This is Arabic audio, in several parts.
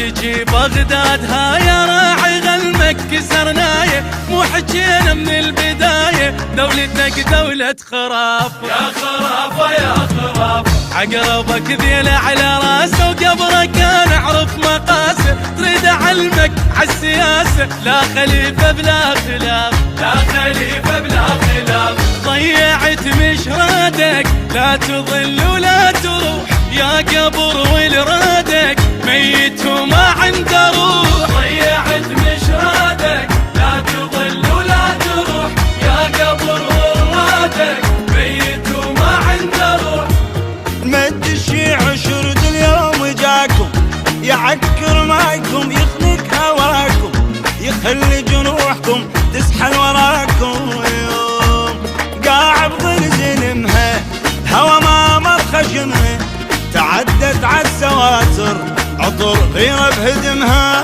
تجي بغداد هاي راعي غلمك كسرنايه، مو حكينا من البداية دولتك دولة خراف. يا خرافة يا خرافة عقربك ذيلة على راسه وقبره كان اعرف مقاسه، تريد اعلمك عالسياسة لا خليفة بلا خلاف، لا خليفة بلا خلاف. ضيعت مشرادك لا تظل ولا تروح، يا قبر والرادك ميت وما عنده روح. ضيعت مشرادك لا تظل ولا تروح، يا قبر والرادك ميت وما عنده روح. مد الشيع شرد اليوم جاكم يعكر معكم، يخنق هواكم يخلي جروحكم تسحل وراكم. قاعد ظل زلمها هوا ما مرخشمها، تعدت عالسواتر عطر غيرة بهدمها.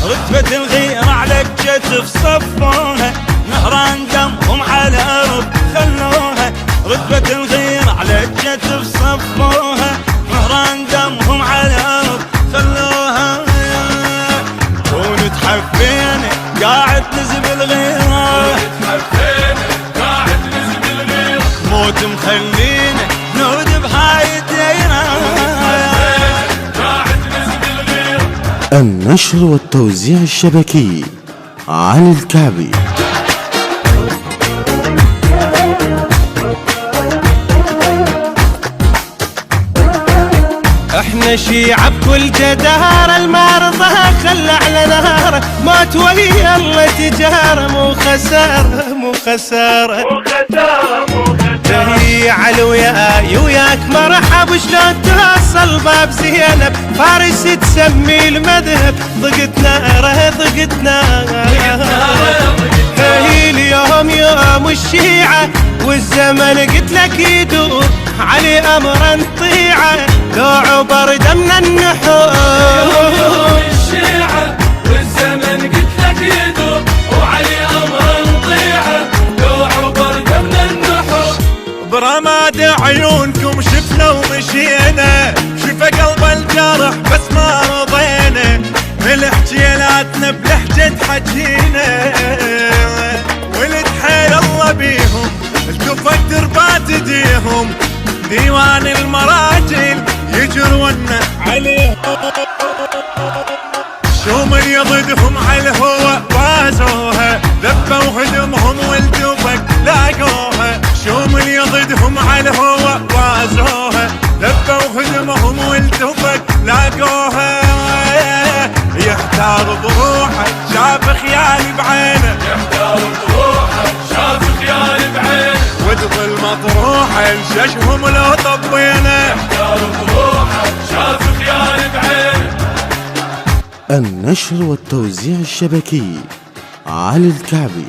رتبة الغيرة على الكتف صفوها، نهران دمهم على الأرض خلوها. رتبة الغيرة على الكتف صفوها، نهران دمهم على الأرض خلوها. ونتحفينا قاعد نزب الغيرة، قاعد نزب الغيرة موت مخلينا نود بهاي الديرة. قاعد نزب الغيرة. النشر والتوزيع الشبكي علي الكعبي. احنا شيعة بكل جدارة، المرضى خلى على نهاره، موت ويا الله تجارة، مو خسارة مو خسارة مو خسارة مو خسارة. هي على وياي وياك مرحب، شلون توصل باب زينب فارس تسمي المذهب، ضقت ناره ضقت ناره. هي اليوم يوم الشيعة والزمن قلت لك يدور، علي امرا طيعه لو عبر دمنا النحور. يوم الشيعة والزمن قلت لك يدور، وعلي امرا طيعه لو عبر دمنا النحور. برماد عيونكم شفنا ومشينا، شفا قلب الجرح بس ما رضينا، ملح جيلاتنا بلحجة حجينا. ولد حيل الله بيهم الكفة دربات ايديهم، ديوان المراجل يجرونا عليهم. شوم يضدهم على الهوى وازوها، ذبوا هدمهم والدبك لاقوها. شوم يضدهم على الهوى وازوها، ذبوا هدمهم والدبك لاقوها. يحتار بروحه شاف خيالي بعينه، يحتار بروحه شاف خيالي بعينه، وتظل مطروحه لششهم لو طبينا. يحتار بروحه شاف خيالي بعينه. النشر والتوزيع الشبكي علي الكعبي.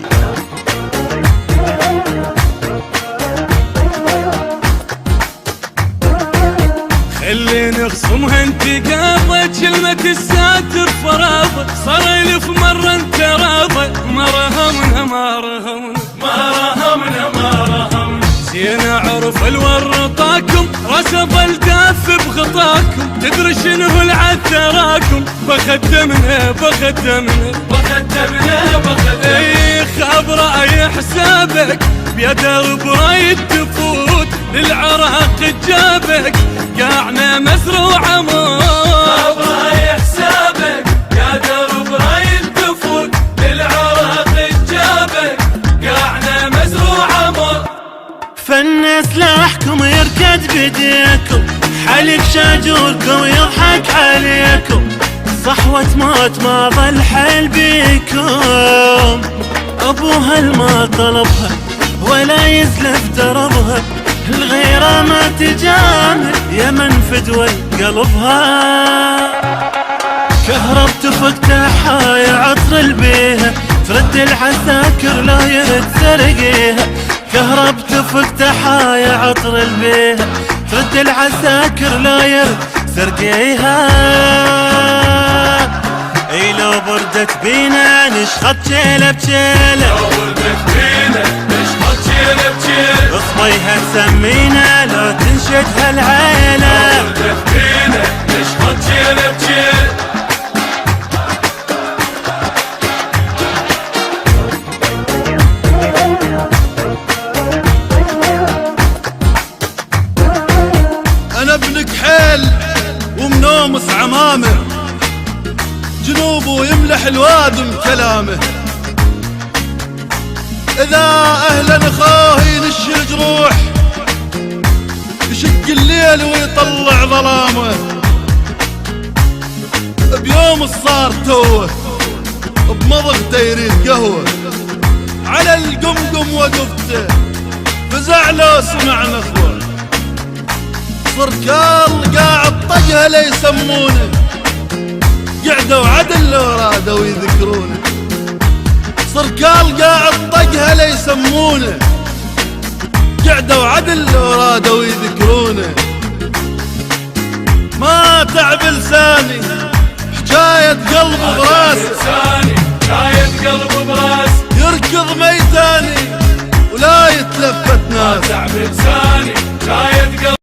اللي نخصمها انتقاضة كلمة الساتر فراضة، صار الف مرة انت راضة، ما رهمنا ما رهمنا ما رهمنا ما رهمنا. زين اعرف الورطاكم رسب الداف بغطاكم، تدري شنو العثراكم، بخدمنا بخدمنا بخدمنا بخدمنا. اي خبر اي حسابك بيا درب رايد تفوت، للعراق جابك قاعنا مزروع موت. خبر اي حسابك يا درب رايد تفوت، للعراق جابك قاعنا مزروع موت. فن سلاحكم يركد بديكم، حلق شاجوركم يضحك عليكم، صحوة موت ما ظل حل بيكم. ابوها الما طلبها ولا يزلف دربها، الغيرة ما تجامل يا من فدوى قلبها. كهرب تفك تحايا عطر البيها، ترد العساكر لا يرد سرقيها. كهرب تفك تحايا عطر البيها، ترد العساكر لا يرد سرقيها. اي لو بردت بينا نشخط جيله بجيله، لو بردت بينا نشخط جيله بجيله. اصبيها تسمينا لو تنشد هالعيله، لو بردت بينا نشخط جيله النومس عمامه جنوبه يملح الوادم كلامه. إذا أهلا أخاه ينشي الجروح يشق الليل ويطلع ظلامه. بيوم صار توه بمضغته يريد قهوة على القمقم وقفته فزع لو سمع نخوه. صركال قاعد طقها ليسمونه قعدوا عدل لو رادوا يذكرونه. صركال قاعد طقها ليسمونه قعدوا عدل لو رادوا يذكرونه. ما تعب لساني حجاية قلب براسي حكاية قلب براسي يركض ميتاني ولا يتلفت ناس. تعب لساني حكاية قلب